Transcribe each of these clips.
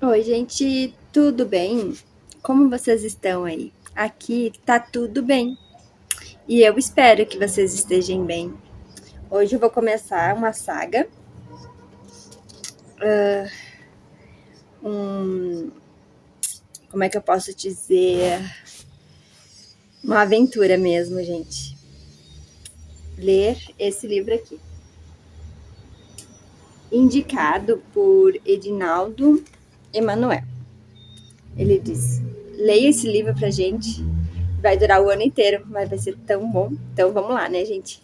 Oi, gente, tudo bem? Como vocês estão aí? Aqui tá tudo bem e eu espero que vocês estejam bem. Hoje eu vou começar uma saga, um, como é que eu posso dizer? Uma aventura mesmo, gente. Ler esse livro aqui, indicado por Edinaldo Emanuel. Ele diz: leia esse livro pra gente, vai durar o ano inteiro, mas vai ser tão bom. Então vamos lá, né, gente?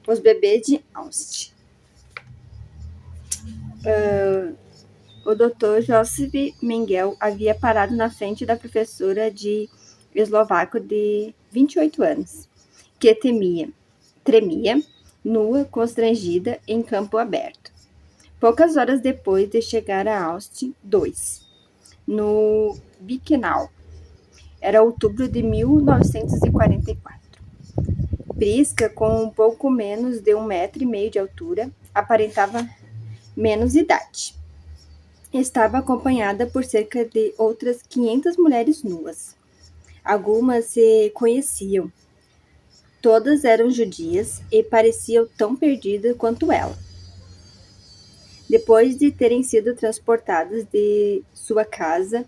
Os Bebês de Aust. O Dr. Josef Mengele havia parado na frente da professora de eslovaco de 28 anos, que tremia, nua, constrangida, em campo aberto. Poucas horas depois de chegar a Austin II, no Birkenau. Era outubro de 1944. Prisca, com um pouco menos de 1,5 metros de altura, aparentava menos idade. Estava acompanhada por cerca de outras 500 mulheres nuas. Algumas se conheciam. Todas eram judias e pareciam tão perdidas quanto ela. Depois de terem sido transportadas de sua casa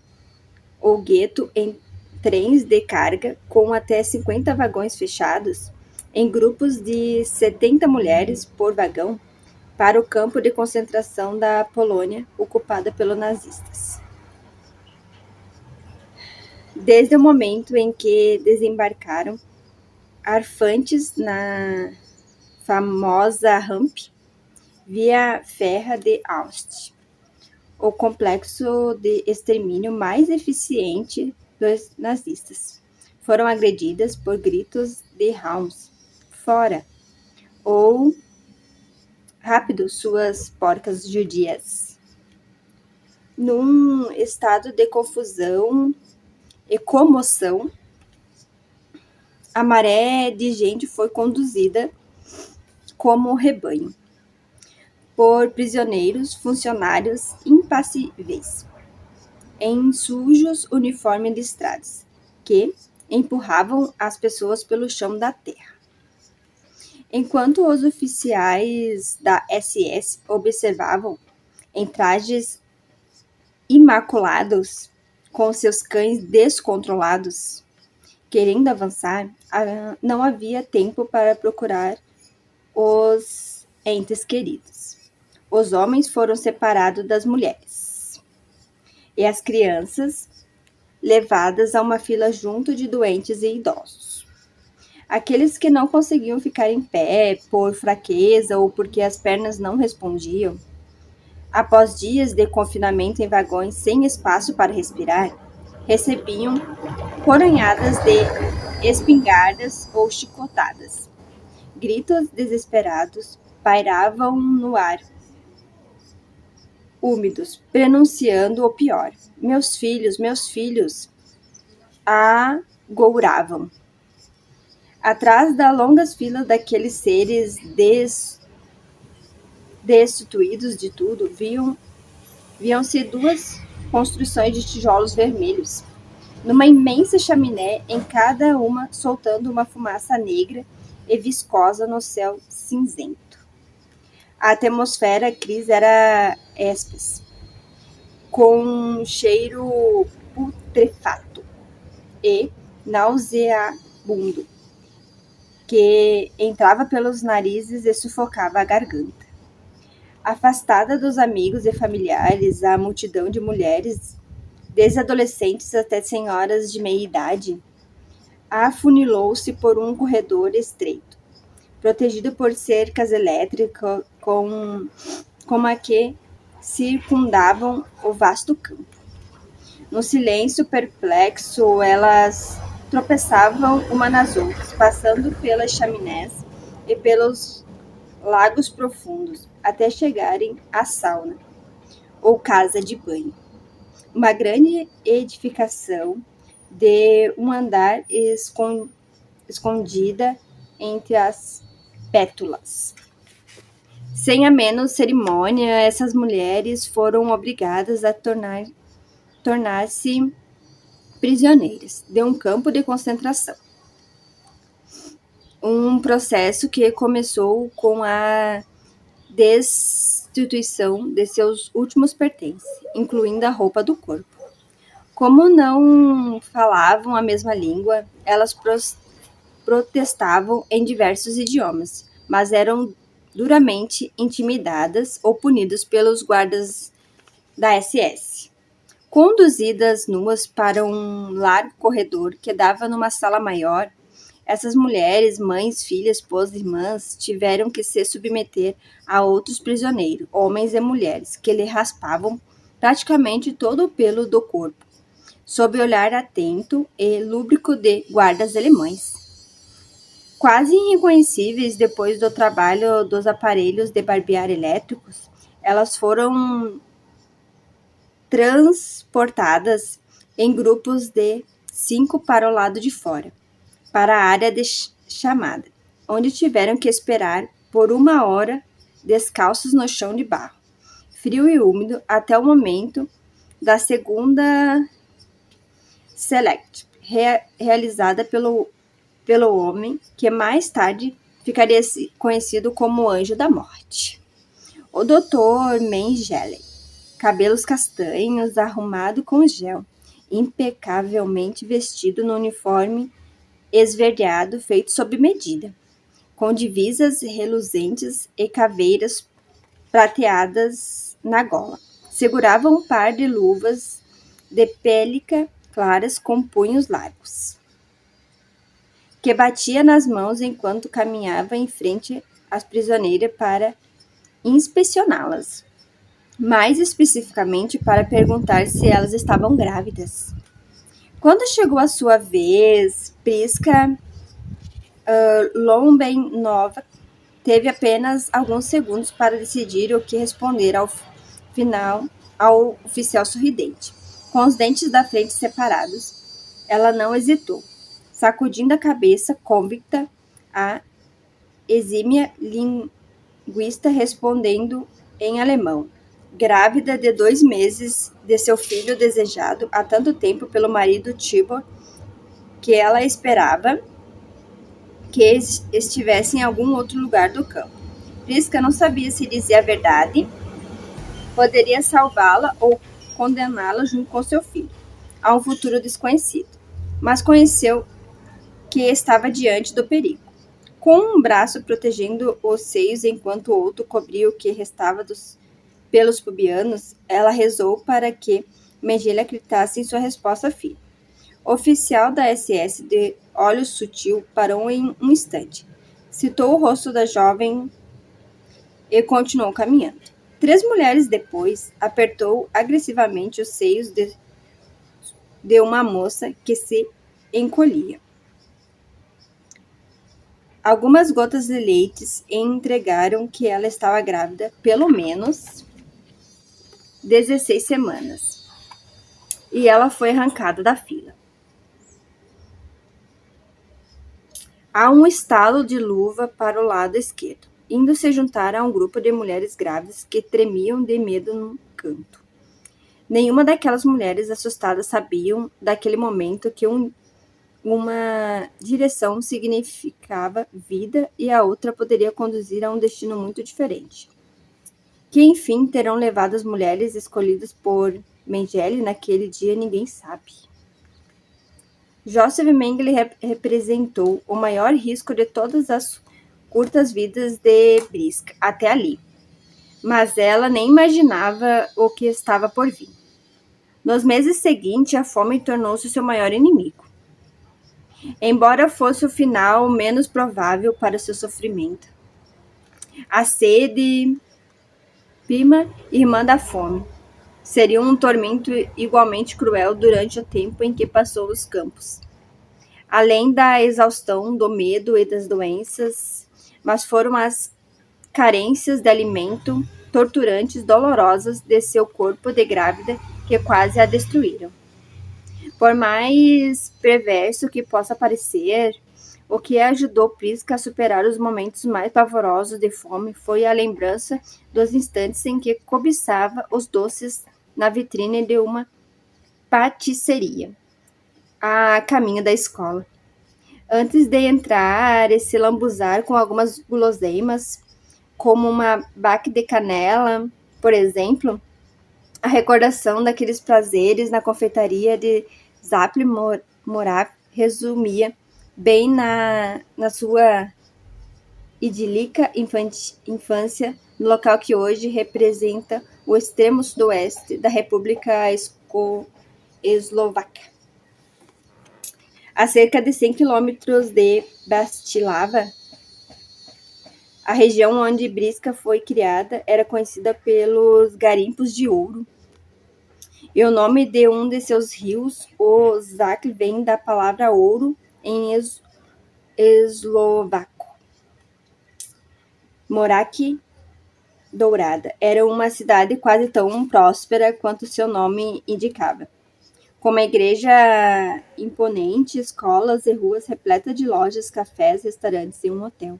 ou gueto em trens de carga com até 50 vagões fechados, em grupos de 70 mulheres por vagão, para o campo de concentração da Polônia ocupada pelos nazistas. Desde o momento em que desembarcaram arfantes na famosa ramp via Ferra de Aust, o complexo de extermínio mais eficiente dos nazistas. Foram agredidas por gritos de Raus, fora, ou rápido, suas porcas judias. Num estado de confusão e comoção, a maré de gente foi conduzida como rebanho por prisioneiros, funcionários impassíveis, em sujos uniformes listrados, que empurravam as pessoas pelo chão da terra. Enquanto os oficiais da SS observavam, em trajes imaculados, com seus cães descontrolados, querendo avançar, não havia tempo para procurar os entes queridos. Os homens foram separados das mulheres e as crianças levadas a uma fila junto de doentes e idosos. Aqueles que não conseguiam ficar em pé por fraqueza ou porque as pernas não respondiam, após dias de confinamento em vagões sem espaço para respirar, recebiam coronhadas de espingardas ou chicotadas. Gritos desesperados pairavam no ar, úmidos, prenunciando o pior. Meus filhos, agouravam. Atrás das longas filas daqueles seres destituídos de tudo, viam-se duas construções de tijolos vermelhos, numa imensa chaminé, em cada uma soltando uma fumaça negra e viscosa no céu cinzento. A atmosfera gris era espessa, com um cheiro putrefato e nauseabundo, que entrava pelos narizes e sufocava a garganta. Afastada dos amigos e familiares, a multidão de mulheres, desde adolescentes até senhoras de meia idade, afunilou-se por um corredor estreito, protegido por cercas elétricas como a que circundavam o vasto campo. No silêncio perplexo, elas tropeçavam uma nas outras, passando pelas chaminés e pelos lagos profundos, até chegarem à sauna, ou casa de banho. Uma grande edificação de um andar escondida entre as pétalas. Sem a menos cerimônia, essas mulheres foram obrigadas a tornar-se prisioneiras de um campo de concentração. Um processo que começou com a destituição de seus últimos pertences, incluindo a roupa do corpo. Como não falavam a mesma língua, elas protestavam em diversos idiomas, mas eram duramente intimidadas ou punidas pelos guardas da SS. Conduzidas nuas para um largo corredor que dava numa sala maior, essas mulheres, mães, filhas, esposas, irmãs, tiveram que se submeter a outros prisioneiros, homens e mulheres, que lhe raspavam praticamente todo o pelo do corpo, sob o olhar atento e lúbrico de guardas alemães. Quase irreconhecíveis depois do trabalho dos aparelhos de barbear elétricos, elas foram transportadas em grupos de 5 para o lado de fora, para a área de chamada, onde tiveram que esperar por 1 hora descalços no chão de barro, frio e úmido, até o momento da segunda select, realizada pelo homem que mais tarde ficaria conhecido como o Anjo da Morte. O Dr. Mengele, cabelos castanhos, arrumado com gel, impecavelmente vestido no uniforme esverdeado feito sob medida, com divisas reluzentes e caveiras prateadas na gola. Segurava um par de luvas de pélica claras com punhos largos, que batia nas mãos enquanto caminhava em frente às prisioneiras para inspecioná-las, mais especificamente para perguntar se elas estavam grávidas. Quando chegou a sua vez, Priska Lombenova teve apenas alguns segundos para decidir o que responder ao oficial sorridente. Com os dentes da frente separados, ela não hesitou, sacudindo a cabeça convicta, a exímia linguista respondendo em alemão, grávida de 2 meses de seu filho desejado há tanto tempo pelo marido Tibor, que ela esperava que estivesse em algum outro lugar do campo. Priska não sabia se dizer a verdade, poderia salvá-la ou condená-la junto com seu filho a um futuro desconhecido, mas conheceu que estava diante do perigo. Com um braço protegendo os seios enquanto o outro cobria o que restava dos pelos pubianos, ela rezou para que Mengele acreditasse em sua resposta firme. O oficial da SS, de olho sutil, parou em um instante, citou o rosto da jovem e continuou caminhando. 3 mulheres depois, apertou agressivamente os seios de uma moça que se encolhia. Algumas gotas de leite entregaram que ela estava grávida pelo menos 16 semanas, e ela foi arrancada da fila. Há um estalo de luva para o lado esquerdo, indo se juntar a um grupo de mulheres grávidas que tremiam de medo num canto. Nenhuma daquelas mulheres assustadas sabiam, daquele momento, que uma direção significava vida e a outra poderia conduzir a um destino muito diferente. Que, enfim, terão levado as mulheres escolhidas por Mengele naquele dia, ninguém sabe. Joseph Mengele representou o maior risco de todas as curtas vidas de Priska até ali, mas ela nem imaginava o que estava por vir. Nos meses seguintes, a fome tornou-se seu maior inimigo. Embora fosse o final menos provável para seu sofrimento. A sede, prima irmã da fome, seria um tormento igualmente cruel durante o tempo em que passou nos campos. Além da exaustão, do medo e das doenças, mas foram as carências de alimento torturantes, dolorosas de seu corpo de grávida que quase a destruíram. Por mais perverso que possa parecer, O que ajudou Prisca a superar os momentos mais pavorosos de fome foi a lembrança dos instantes em que cobiçava os doces na vitrine de uma patisserie, a caminho da escola. Antes de entrar e se lambuzar com algumas guloseimas, como uma baque de canela, por exemplo, a recordação daqueles prazeres na confeitaria de Zapli Morav resumia bem na sua idílica infância no local que hoje representa o extremo sudoeste da República Eslovaca. A cerca de 100 quilômetros de Bratislava, a região onde Briska foi criada era conhecida pelos garimpos de ouro. E o nome de um de seus rios, o Zak, vem da palavra ouro em eslovaco. Morac Dourada era uma cidade quase tão próspera quanto seu nome indicava, com uma igreja imponente, escolas e ruas repletas de lojas, cafés, restaurantes e um hotel.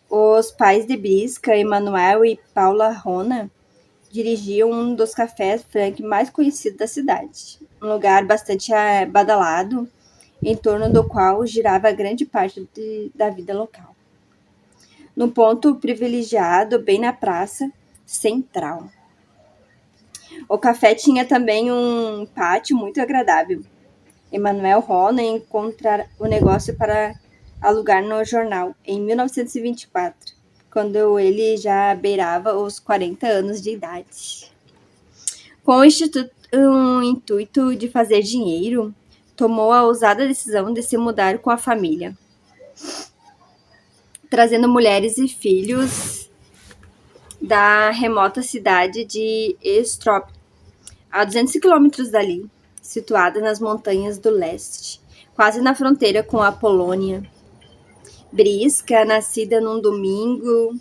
Os pais de Briska, Emanuel e Paula Rona, dirigiam um dos cafés Frank mais conhecidos da cidade, um lugar bastante badalado, em torno do qual girava grande parte da vida local. Num ponto privilegiado, bem na praça central. O café tinha também um pátio muito agradável. Emanuel Rona encontrar o negócio para alugar no jornal em 1924, quando ele já beirava os 40 anos de idade. Com o intuito de fazer dinheiro, tomou a ousada decisão de se mudar com a família, trazendo mulheres e filhos da remota cidade de Strop, a 200 quilômetros dali, situada nas montanhas do leste, quase na fronteira com a Polônia. Briska, nascida num domingo,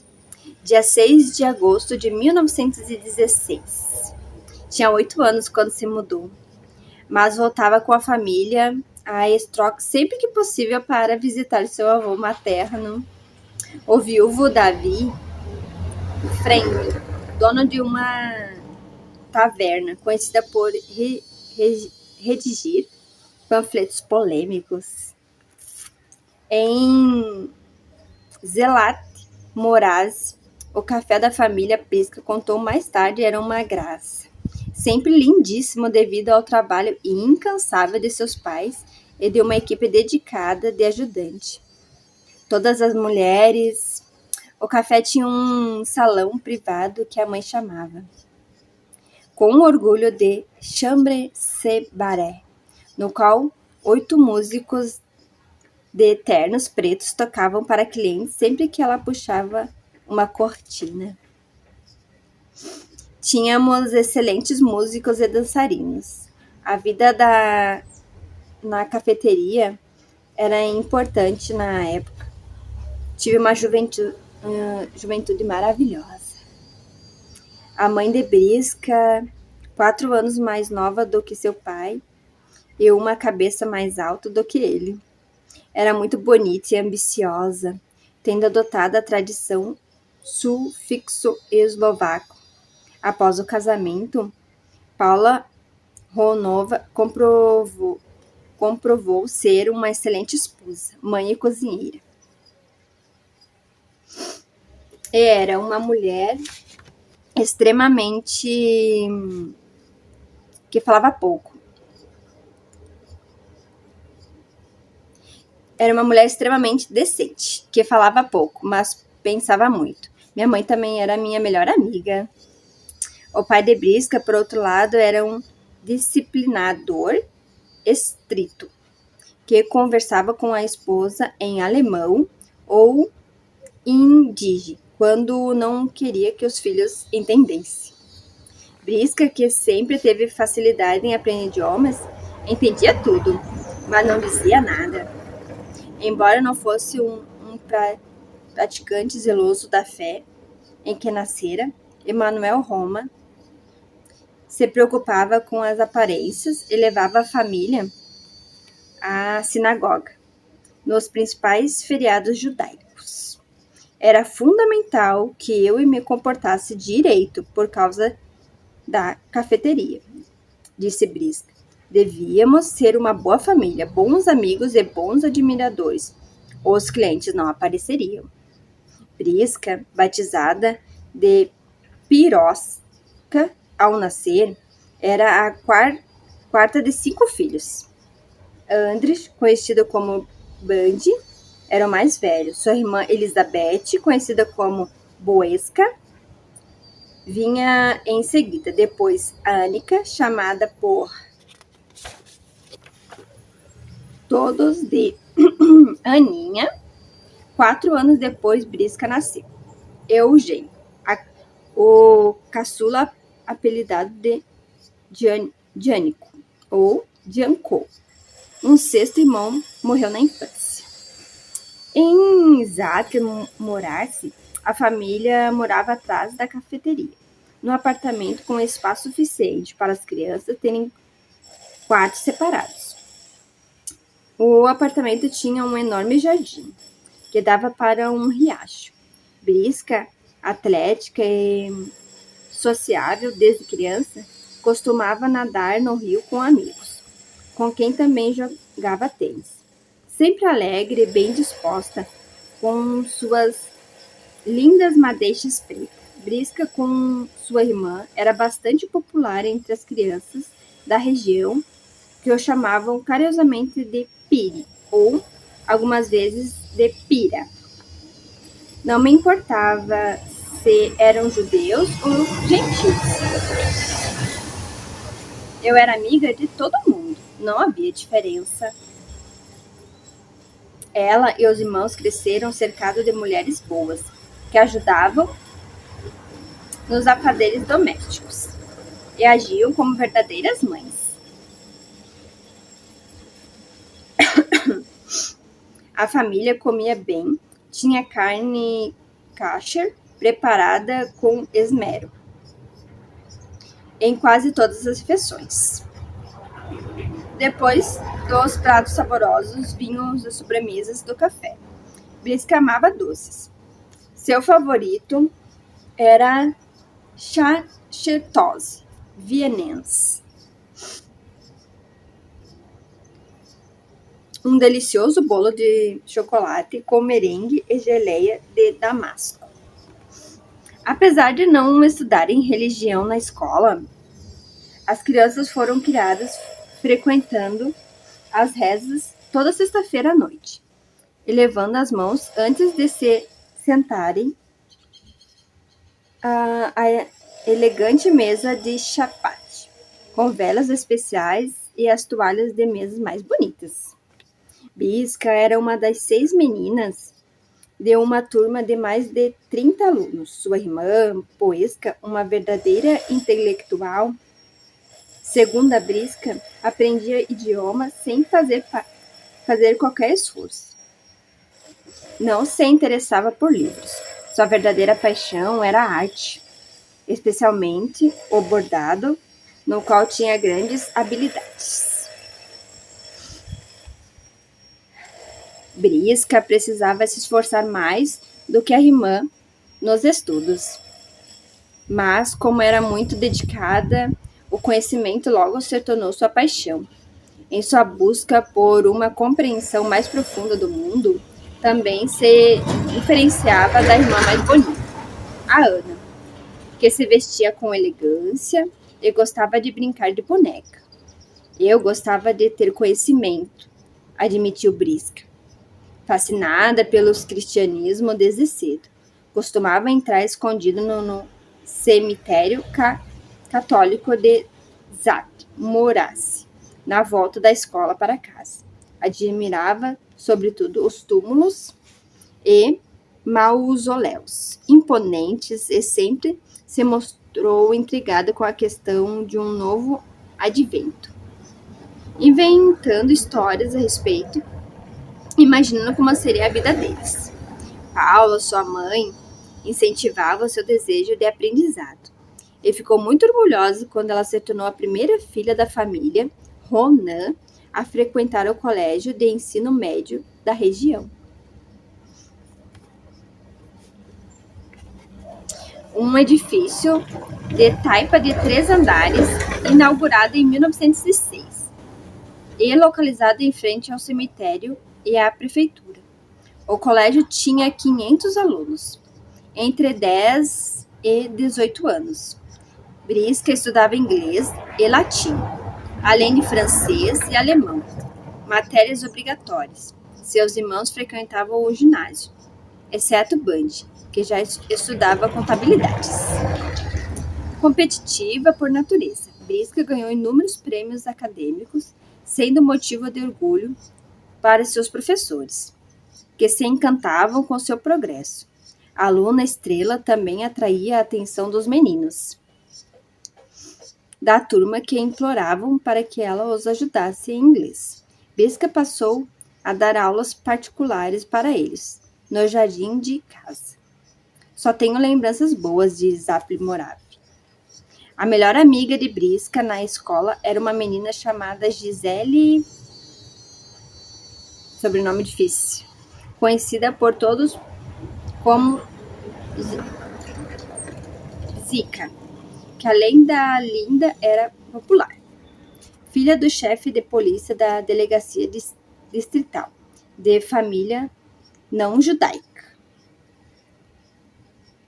dia 6 de agosto de 1916. Tinha 8 anos quando se mudou, mas voltava com a família a Strock sempre que possível para visitar seu avô materno, o viúvo Davi Frank, dono de uma taverna conhecida por redigir panfletos polêmicos. Em Zelat Moraz, o café da família Prisca contou mais tarde era uma graça. Sempre lindíssimo devido ao trabalho incansável de seus pais e de uma equipe dedicada de ajudante. Todas as mulheres. O café tinha um salão privado que a mãe chamava, com orgulho, de Chambre Cabaret, no qual 8 músicos de ternos pretos tocavam para clientes sempre que ela puxava uma cortina. Tínhamos excelentes músicos e dançarinos. A vida na cafeteria era importante na época. Tive uma juventude maravilhosa. A mãe de Briska, 4 anos mais nova do que seu pai e uma cabeça mais alta do que ele. Era muito bonita e ambiciosa, tendo adotado a tradição sufixo eslovaco. Após o casamento, Paula Ronova comprovou ser uma excelente esposa, mãe e cozinheira. Era uma mulher extremamente que falava pouco. Era uma mulher extremamente decente, que falava pouco, mas pensava muito. Minha mãe também era minha melhor amiga. O pai de Briska, por outro lado, era um disciplinador estrito, que conversava com a esposa em alemão ou indígena, quando não queria que os filhos entendessem. Briska, que sempre teve facilidade em aprender idiomas, entendia tudo, mas não dizia nada. Embora não fosse um praticante zeloso da fé em que nascera, Emanuel Roma se preocupava com as aparências e levava a família à sinagoga, nos principais feriados judaicos. Era fundamental que eu me comportasse direito por causa da cafeteria, disse Brisca. Devíamos ser uma boa família, bons amigos e bons admiradores. Os clientes não apareceriam. Brisca, batizada de Pirosca ao nascer, era a quarta de 5 filhos. Andres, conhecido como Bandi, era o mais velho. Sua irmã Elizabeth, conhecida como Boesca, vinha em seguida. Depois Annika, chamada por todos de Aninha. 4 anos depois, Brisca nasceu. Eugênio, o caçula apelidado de Dianico, ou Dianco. Um sexto irmão morreu na infância. Em Zaatke-Morasse, a família morava atrás da cafeteria, num apartamento com espaço suficiente para as crianças terem quartos separados. O apartamento tinha um enorme jardim, que dava para um riacho. Brisca, atlética e sociável desde criança, costumava nadar no rio com amigos, com quem também jogava tênis. Sempre alegre e bem disposta, com suas lindas madeixas pretas. Brisca, com sua irmã, era bastante popular entre as crianças da região, que o chamavam carinhosamente de Piri, ou, algumas vezes, de Pira. Não me importava se eram judeus ou gentios. Eu era amiga de todo mundo, não havia diferença. Ela e os irmãos cresceram cercados de mulheres boas, que ajudavam nos afazeres domésticos e agiam como verdadeiras mães. A família comia bem, tinha carne kosher preparada com esmero em quase todas as refeições. Depois dos pratos saborosos vinham as sobremesas do café. Brisca amava doces. Seu favorito era Chartreuse vienense, um delicioso bolo de chocolate com merengue e geleia de damasco. Apesar de não estudarem religião na escola, as crianças foram criadas frequentando as rezas toda sexta-feira à noite, e levando as mãos antes de se sentarem à elegante mesa de Shabbat, com velas especiais e as toalhas de mesas mais bonitas. Brisca era uma das 6 meninas de uma turma de mais de 30 alunos. Sua irmã, Boesca, uma verdadeira intelectual, segundo a Brisca, aprendia idiomas sem fazer qualquer esforço. Não se interessava por livros. Sua verdadeira paixão era a arte, especialmente o bordado, no qual tinha grandes habilidades. Brisca precisava se esforçar mais do que a irmã nos estudos. Mas, como era muito dedicada, o conhecimento logo se tornou sua paixão. Em sua busca por uma compreensão mais profunda do mundo, também se diferenciava da irmã mais bonita, a Ana, que se vestia com elegância e gostava de brincar de boneca. Eu gostava de ter conhecimento, admitiu Brisca. Fascinada pelo cristianismo desde cedo, costumava entrar escondido no cemitério católico de Zaatke-Morasse, na volta da escola para casa. Admirava, sobretudo, os túmulos e mausoléus imponentes e sempre se mostrou intrigada com a questão de um novo advento, inventando histórias a respeito, imaginando como seria a vida deles. Paula, sua mãe, incentivava seu desejo de aprendizado e ficou muito orgulhosa quando ela se tornou a primeira filha da família, Ronan, a frequentar o colégio de ensino médio da região. Um edifício de taipa de 3 andares, inaugurado em 1906, e localizado em frente ao cemitério e à prefeitura. O colégio tinha 500 alunos, entre 10 e 18 anos. Brisca estudava inglês e latim, além de francês e alemão, matérias obrigatórias. Seus irmãos frequentavam o ginásio, exceto Bundy, que já estudava contabilidades. Competitiva por natureza, Brisca ganhou inúmeros prêmios acadêmicos, sendo motivo de orgulho para seus professores, que se encantavam com seu progresso. A aluna estrela também atraía a atenção dos meninos da turma, que imploravam para que ela os ajudasse em inglês. Brisca passou a dar aulas particulares para eles, no jardim de casa. Só tenho lembranças boas, de Zap Morav. A melhor amiga de Brisca na escola era uma menina chamada Gisele, sobrenome difícil, conhecida por todos como Zica, que além da linda era popular. Filha do chefe de polícia da delegacia distrital, de família não judaica.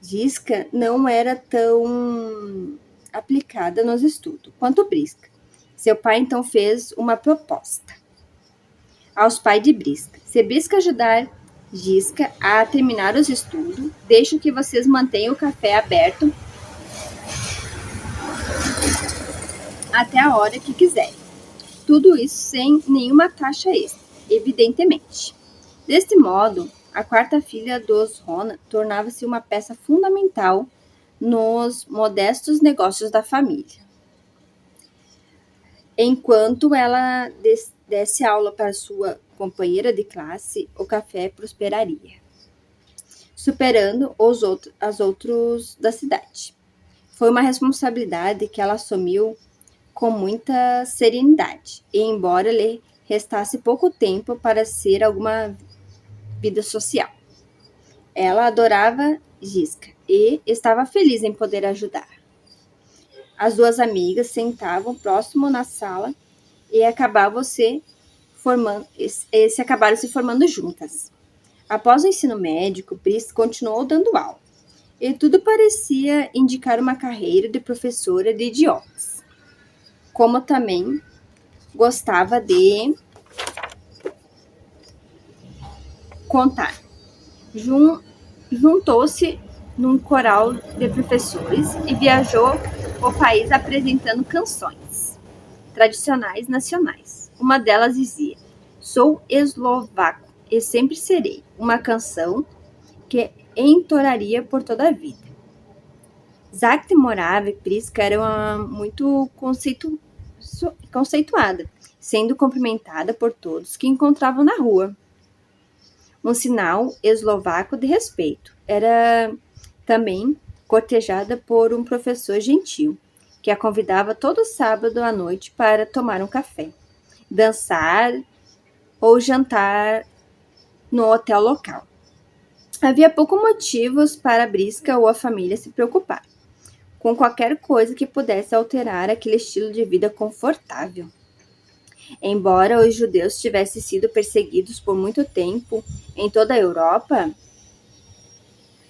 Zica não era tão aplicada nos estudos quanto Brisca. Seu pai então fez uma proposta aos pais de Brisca. Se Brisca ajudar Gisca a terminar os estudos, deixo que vocês mantenham o café aberto até a hora que quiserem. Tudo isso sem nenhuma taxa extra, evidentemente. Deste modo, a quarta filha dos Rona tornava-se uma peça fundamental nos modestos negócios da família. Enquanto ela desse aula para sua companheira de classe, o café prosperaria, superando as outros da cidade. Foi uma responsabilidade que ela assumiu com muita serenidade, e embora lhe restasse pouco tempo para ser alguma vida social, ela adorava Gisca e estava feliz em poder ajudar. As duas amigas sentavam próximo na sala e acabaram se formando juntas. Após o ensino médio, Brisca continuou dando aula, e tudo parecia indicar uma carreira de professora de idiomas. Como também gostava de contar, juntou-se num coral de professores e viajou o país apresentando canções tradicionais nacionais. Uma delas dizia: "Sou eslovaco e sempre serei", uma canção que entoaria por toda a vida. Zap Morav e Brisca era muito conceituada, sendo cumprimentada por todos que encontravam na rua. Um sinal eslovaco de respeito. Era também cortejada por um professor gentil, que a convidava todo sábado à noite para tomar um café, dançar ou jantar no hotel local. Havia poucos motivos para Brisca ou a família se preocupar com qualquer coisa que pudesse alterar aquele estilo de vida confortável. Embora os judeus tivessem sido perseguidos por muito tempo em toda a Europa,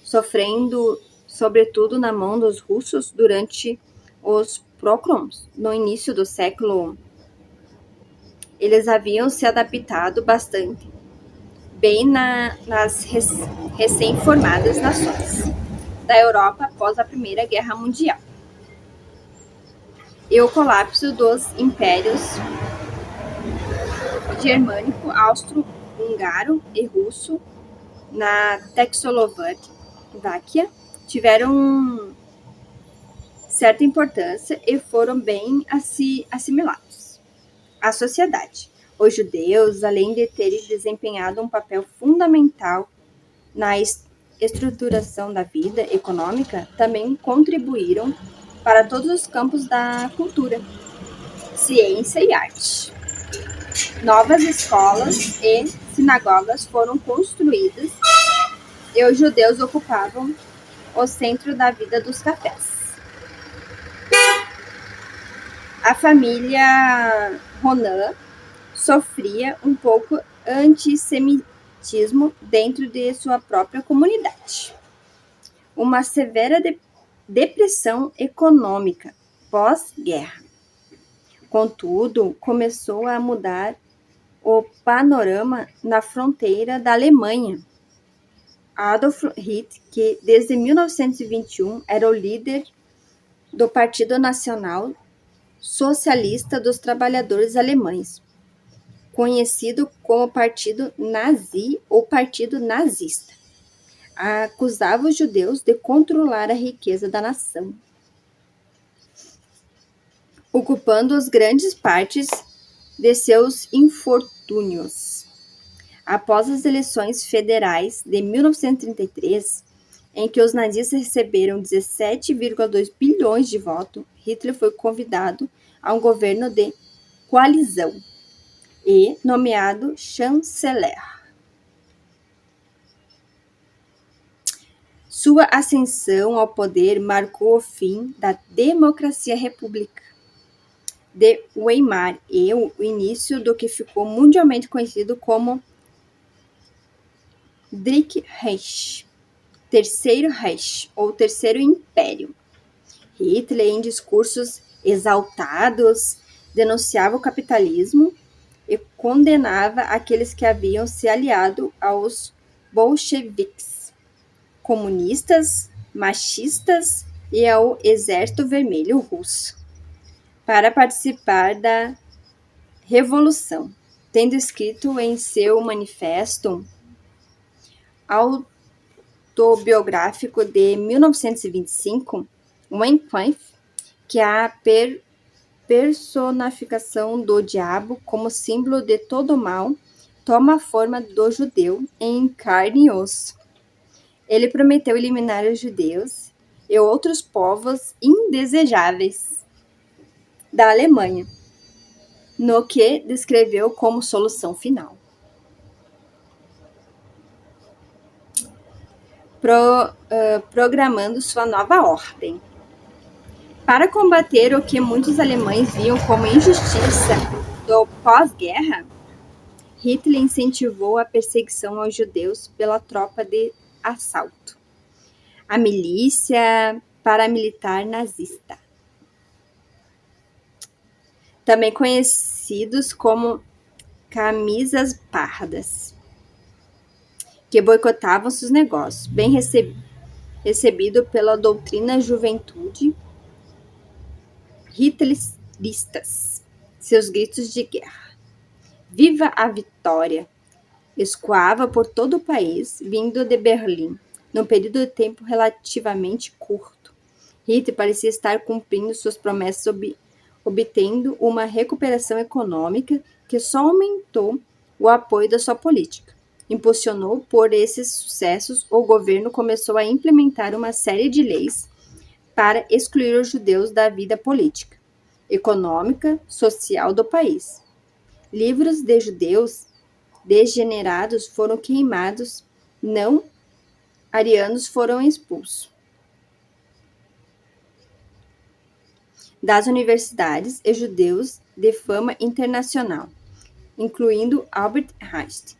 sofrendo sobretudo na mão dos russos durante os pogroms no início do século, eles haviam se adaptado bastante bem nas recém-formadas nações da Europa após a Primeira Guerra Mundial e o colapso dos impérios germânico, austro-húngaro e russo na Tchecoslováquia tiveram certa importância e foram bem assimilados à sociedade. Os judeus, além de terem desempenhado um papel fundamental na estruturação da vida econômica, também contribuíram para todos os campos da cultura, ciência e arte. Novas escolas e sinagogas foram construídas e os judeus ocupavam o centro da vida dos cafés. A família Ronan sofria um pouco antissemitismo dentro de sua própria comunidade. Uma severa depressão econômica pós-guerra. Contudo, começou a mudar o panorama na fronteira da Alemanha. Adolf Hitler, que desde 1921 era o líder do Partido Nacional Socialista dos Trabalhadores Alemães, conhecido como Partido Nazi ou Partido Nazista, acusava os judeus de controlar a riqueza da nação, ocupando as grandes partes de seus infortúnios. Após as eleições federais de 1933, em que os nazistas receberam 17,2 bilhões de votos, Hitler foi convidado a um governo de coalizão e nomeado chanceler. Sua ascensão ao poder marcou o fim da democracia república de Weimar e o início do que ficou mundialmente conhecido como Dritte Reich, Terceiro Reich ou Terceiro Império. Hitler, em discursos exaltados, denunciava o capitalismo e condenava aqueles que haviam se aliado aos bolcheviques, comunistas, machistas e ao Exército Vermelho Russo, para participar da Revolução, tendo escrito em seu manifesto autobiográfico de 1925, Mein Kampf, que a personificação do diabo como símbolo de todo mal toma a forma do judeu em carne e osso. Ele prometeu eliminar os judeus e outros povos indesejáveis da Alemanha, no que descreveu como solução final. Programando sua nova ordem. Para combater o que muitos alemães viam como injustiça do pós-guerra, Hitler incentivou a perseguição aos judeus pela tropa de assalto, a milícia paramilitar nazista, também conhecidos como camisas pardas, que boicotavam seus negócios, bem recebido pela doutrina juventude hitleristas, seus gritos de guerra. Viva a vitória! Escoava por todo o país, vindo de Berlim, num período de tempo relativamente curto. Hitler parecia estar cumprindo suas promessas, obtendo uma recuperação econômica que só aumentou o apoio da sua política. Impulsionou por esses sucessos, o governo começou a implementar uma série de leis para excluir os judeus da vida política, econômica, social do país. Livros de judeus degenerados foram queimados, não arianos foram expulsos das universidades e judeus de fama internacional, incluindo Albert Einstein,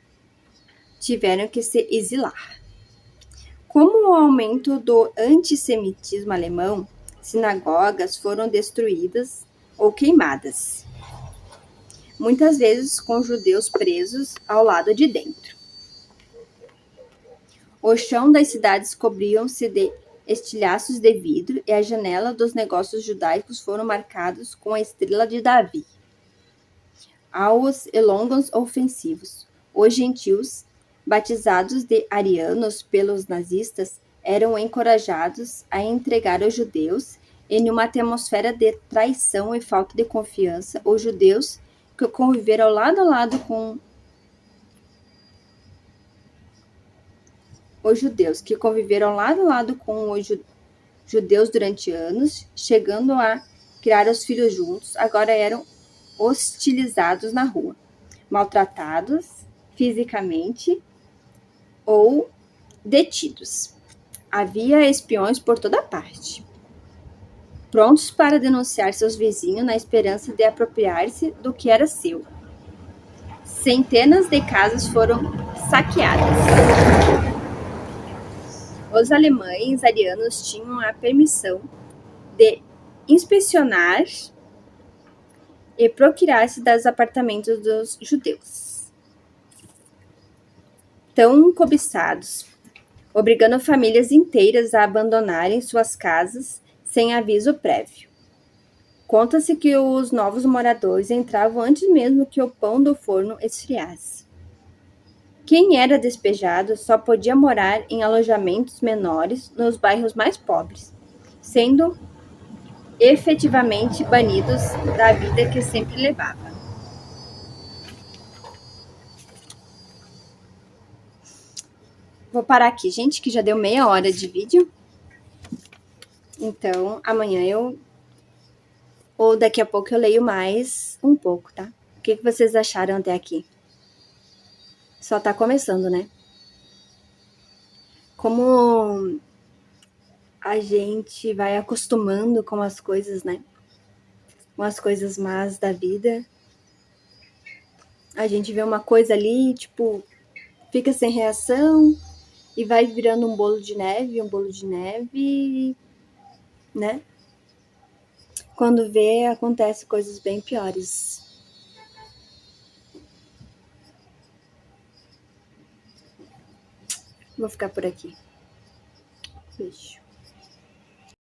tiveram que se exilar. Como o aumento do antissemitismo alemão, sinagogas foram destruídas ou queimadas, muitas vezes com judeus presos ao lado de dentro. O chão das cidades cobriam-se de estilhaços de vidro e as janelas dos negócios judaicos foram marcados com a estrela de Davi. Aos longos ofensivos, os gentios, batizados de arianos pelos nazistas, eram encorajados a entregar os judeus e, numa atmosfera de traição e falta de confiança, os judeus que conviveram lado a lado com os judeus durante anos, chegando a criar os filhos juntos, agora eram hostilizados na rua. maltratados fisicamente ou detidos. Havia espiões por toda parte, prontos para denunciar seus vizinhos na esperança de apropriar-se do que era seu. Centenas de casas foram saqueadas. Os alemães arianos tinham a permissão de inspecionar e procurar-se dos apartamentos dos judeus, tão cobiçados, obrigando famílias inteiras a abandonarem suas casas sem aviso prévio. Conta-se que os novos moradores entravam antes mesmo que o pão do forno esfriasse. Quem era despejado só podia morar em alojamentos menores nos bairros mais pobres, sendo efetivamente banidos da vida que sempre levava. Vou parar aqui, gente, que já deu meia hora de vídeo. Então, amanhã ou daqui a pouco eu leio mais um pouco, tá? O que vocês acharam até aqui? Só tá começando, né? Como a gente vai acostumando com as coisas, né? Com as coisas más da vida. A gente vê uma coisa ali, tipo, fica sem reação e vai virando um bolo de neve, né? Quando vê, acontece coisas bem piores. Vou ficar por aqui. Beijo.